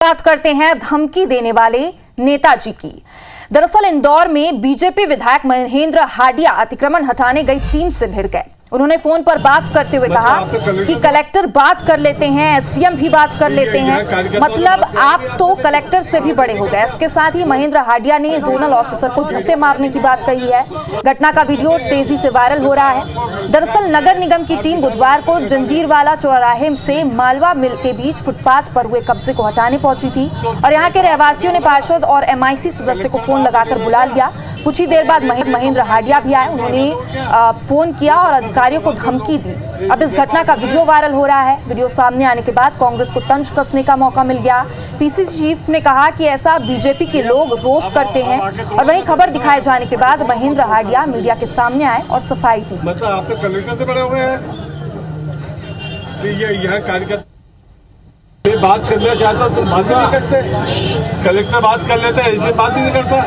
बात करते हैं धमकी देने वाले नेताजी की। दरअसल इंदौर में बीजेपी विधायक महेंद्र हाडिया अतिक्रमण हटाने गई टीम से भिड़ गए। उन्होंने फोन पर बात करते हुए कहा कि कलेक्टर बात कर लेते हैं, एसडीएम भी बात कर लेते हैं, मतलब आप तो कलेक्टर से भी बड़े हो गए। इसके साथ ही महेंद्र हाडिया ने जोनल ऑफिसर को जूते मारने की बात कही है। घटना का वीडियो तेजी से वायरल हो रहा है। दरअसल नगर निगम की टीम बुधवार को जंजीरवाला चौराहे से मालवा मिल के बीच फुटपाथ पर हुए कब्जे को हटाने पहुंची थी और यहाँ के रहवासियों ने पार्षद और एमआईसी सदस्य को फोन लगाकर बुला लिया। कुछ ही देर बाद महेंद्र हाडिया भी आए। उन्होंने फोन किया और अधिकारियों को धमकी दी। अब इस घटना का वीडियो वायरल हो रहा है। वीडियो सामने आने के बाद कांग्रेस को तंज कसने का मौका मिल गया। पीसीसी चीफ ने कहा कि ऐसा बीजेपी के लोग रोज करते हैं और वहीं खबर दिखाए जाने के बाद महेंद्र हाडिया मीडिया के सामने आए और सफाई दी। मतलब आप तो कलेक्टर से बड़े हुए हैं, ये यहाँ कार्यकर्ता बात करना चाहता तो बात नहीं करते, कलेक्टर बात कर लेते हैं, इसलिए बात नहीं करता।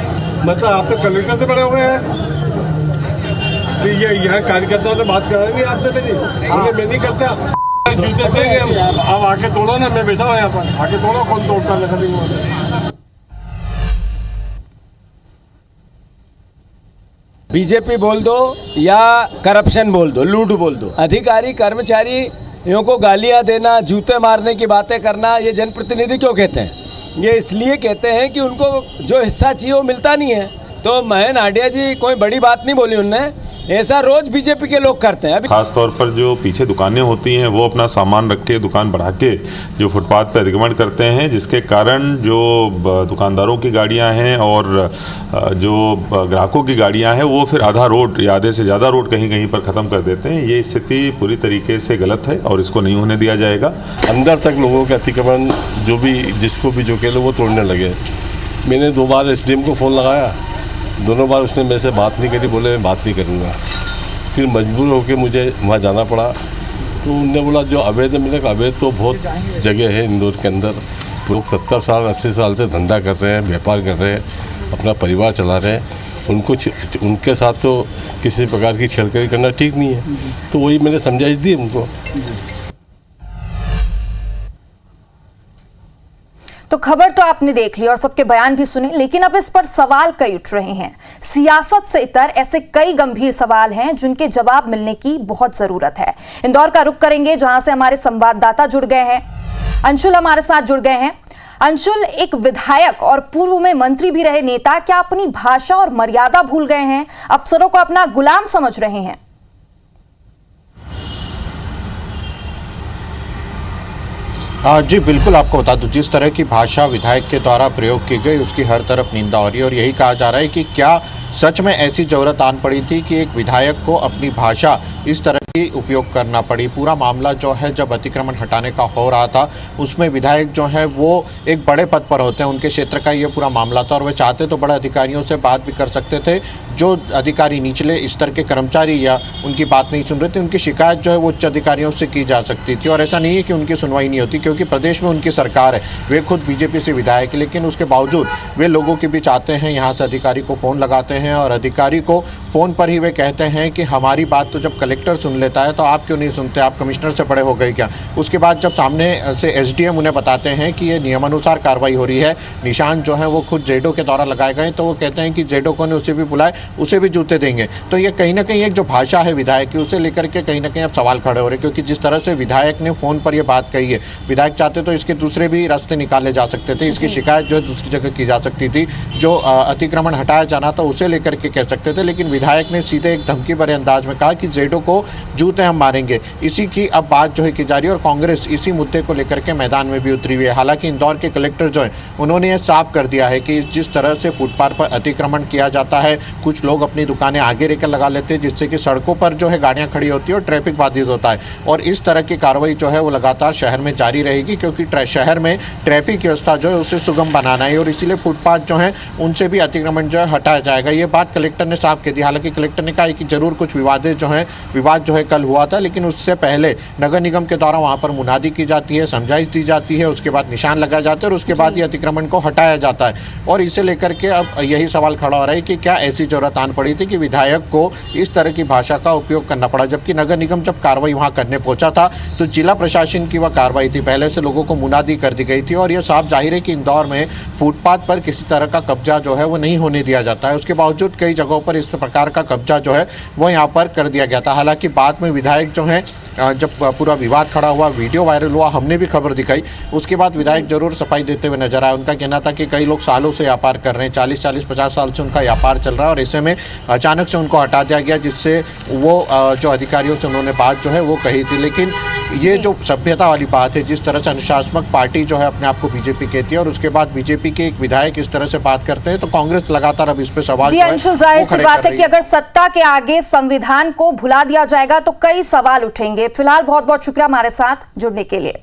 मतलब आप तो कलेक्टर से बड़े हुए हैं, ये यहाँ कार्यकर्ताओं से बात कराएंगे आपसे नहीं, मैं नहीं करता। जूते देंगे हम, आप आके तोड़ो ना, मैं बैठा हूँ यहाँ पर, आके तोड़ो, कौन तोड़ता है। बीजेपी बोल दो या करप्शन बोल दो, लूट बोल दो, अधिकारी कर्मचारियों को गालियां देना, जूते मारने की बातें करना, ये जनप्रतिनिधि क्यों कहते हैं? ये इसलिए कहते हैं कि उनको जो हिस्सा चाहिए वो मिलता नहीं है। तो महेंद्र हाडिया जी कोई बड़ी बात नहीं बोली उनने, ऐसा रोज बीजेपी के लोग करते हैं। खास तौर पर जो पीछे दुकानें होती हैं वो अपना सामान रख के, दुकान बढ़ा के जो फुटपाथ पर अतिक्रमण करते हैं, जिसके कारण जो दुकानदारों की गाड़ियां हैं और जो ग्राहकों की गाड़ियां हैं वो फिर आधा रोड या आधे से ज़्यादा रोड कहीं कहीं पर ख़त्म कर देते हैं। ये स्थिति पूरी तरीके से गलत है और इसको नहीं होने दिया जाएगा। अंदर तक लोगों के अतिक्रमण जो भी जिसको भी जो कह लो वो तोड़ने लगे। मैंने 2 बार एसडीएम को फ़ोन लगाया, दोनों बार उसने मेरे से बात नहीं करी, बोले मैं बात नहीं करूँगा। फिर मजबूर होकर मुझे वहाँ जाना पड़ा। तो उनने बोला जो अवैध है, मैंने कहा अवैध तो बहुत जगह है इंदौर के अंदर। लोग 70 साल 80 साल से धंधा कर रहे हैं, व्यापार कर रहे हैं, अपना परिवार चला रहे हैं। उनके साथ तो किसी प्रकार की छेड़छाड़ करना ठीक नहीं है। तो वही मैंने समझाइश दी उनको। तो खबर तो आपने देख ली और सबके बयान भी सुने, लेकिन अब इस पर सवाल कई उठ रहे हैं। सियासत से इतर ऐसे कई गंभीर सवाल हैं जिनके जवाब मिलने की बहुत जरूरत है। इंदौर का रुख करेंगे जहां से हमारे संवाददाता जुड़ गए हैं। अंशुल हमारे साथ जुड़ गए हैं। अंशुल, एक विधायक और पूर्व में मंत्री भी रहे नेता क्या अपनी भाषा और मर्यादा भूल गए हैं? अफसरों को अपना गुलाम समझ रहे हैं? जी बिल्कुल, आपको बता दूं, जिस तरह की भाषा विधायक के द्वारा प्रयोग की गई उसकी हर तरफ निंदा हो रही है और यही कहा जा रहा है कि क्या सच में ऐसी जरूरत आन पड़ी थी कि एक विधायक को अपनी भाषा इस तरह की उपयोग करना पड़ी। पूरा मामला जो है जब अतिक्रमण हटाने का हो रहा था उसमें विधायक जो है वो एक बड़े पद पर होते हैं, उनके क्षेत्र का ये पूरा मामला था और वे चाहते तो बड़े अधिकारियों से बात भी कर सकते थे। जो अधिकारी निचले स्तर के कर्मचारी या उनकी बात नहीं सुन रहे थे, उनकी शिकायत जो है वो उच्च अधिकारियों से की जा सकती थी। और ऐसा नहीं है कि उनकी सुनवाई नहीं होती, क्योंकि प्रदेश में उनकी सरकार है, वे खुद बीजेपी से विधायक है, लेकिन उसके बावजूद वे लोगों के बीच आते हैं, यहाँ से अधिकारी को फ़ोन लगाते हैं और अधिकारी को फ़ोन पर ही वे कहते हैं कि हमारी बात तो जब कलेक्टर सुन लेता है तो आप क्यों नहीं सुनते, आप कमिश्नर से बड़े हो गए क्या? उसके बाद जब सामने से एसडीएम उन्हें बताते हैं कि ये नियमानुसार कार्रवाई हो रही है, निशान जो है वो खुद जेडो के द्वारा लगाए गए, तो वो कहते हैं कि जेडो को ने उसे भी बुलाए, उसे भी जूते देंगे। तो ये कहीं ना कहीं एक जो भाषा है विधायक की, उसे लेकर के कहीं ना कहीं अब सवाल खड़े हो रहे हैं, क्योंकि जिस तरह से विधायक ने फ़ोन पर यह बात कही है, विधायक चाहते तो इसके दूसरे भी रास्ते निकाले जा सकते थे, इसकी शिकायत जो है दूसरी जगह की जा सकती थी, जो अतिक्रमण हटाया जाना था उसे लेकर के कह सकते थे, लेकिन विधायक ने सीधे एक धमकी भरे अंदाज में कहा कि जेडो को जूते हम मारेंगे। इसी की अब बात जो है की जा रही है और कांग्रेस इसी मुद्दे को लेकर के मैदान में भी उतरी हुई है। हालांकि इंदौर के कलेक्टर जो है उन्होंने ये साफ कर दिया है कि जिस तरह से फुटपाथ पर अतिक्रमण किया जाता है, कुछ लोग अपनी दुकानें आगे लेकर लगा लेते हैं, जिससे कि सड़कों पर जो है गाड़ियां खड़ी होती है और ट्रैफिक बाधित होता है। और इस तरह की कार्रवाई जो है वो लगातार शहर में जारी रहेगी, क्योंकि शहर में ट्रैफिक व्यवस्था जो है उसे सुगम बनाना है और इसीलिए फुटपाथ जो है उनसे भी अतिक्रमण जो है हटाया जाएगा। ये बात कलेक्टर ने साफ कह दी। हालांकि कलेक्टर ने कहा कि जरूर कुछ विवाद जो है कल हुआ था, लेकिन उससे पहले नगर निगम के द्वारा वहां पर मुनादी की जाती है, समझाइश दी जाती है, उसके बाद निशान लगाए जाते हैं और उसके बाद ये अतिक्रमण को हटाया जाता है। और इसे लेकर के अब यही सवाल खड़ा हो रहा है कि क्या ऐसी जरूरत जरूरत आन पड़ी थी कि विधायक को इस तरह की भाषा का उपयोग करना पड़ा, जबकि नगर निगम जब कार्रवाई वहां करने पहुंचा था तो जिला प्रशासन की वह कार्रवाई थी, पहले से लोगों को मुनादी कर दी गई थी। और यह साफ जाहिर है कि इंदौर में फुटपाथ पर किसी तरह का कब्जा जो है वो नहीं होने दिया जाता है। उसके बावजूद कई जगहों पर इस प्रकार का कब्जा जो है वो यहाँ पर कर दिया गया था। हालांकि बाद में विधायक जो हैं, जब पूरा विवाद खड़ा हुआ, वीडियो वायरल हुआ, हमने भी खबर दिखाई, उसके बाद विधायक जरूर सफाई देते हुए नजर आए। उनका कहना था कि कई लोग सालों से व्यापार कर रहे हैं, 40-50 साल से उनका व्यापार चल रहा है और ऐसे में अचानक से उनको हटा दिया गया, जिससे वो जो अधिकारियों से उन्होंने बात जो है वो कही थी। लेकिन ये जो सभ्यता वाली बात है, जिस तरह से अनुशासनात्मक पार्टी जो है अपने आप को बीजेपी कहती है और उसके बाद बीजेपी के एक विधायक इस तरह से बात करते हैं, तो कांग्रेस लगातार अब इस पे सवाल जी अंशुल, जाहिर सी बात है कि अगर सत्ता के आगे संविधान को भुला दिया जाएगा तो कई सवाल उठेंगे। फिलहाल बहुत बहुत शुक्रिया हमारे साथ जुड़ने के लिए।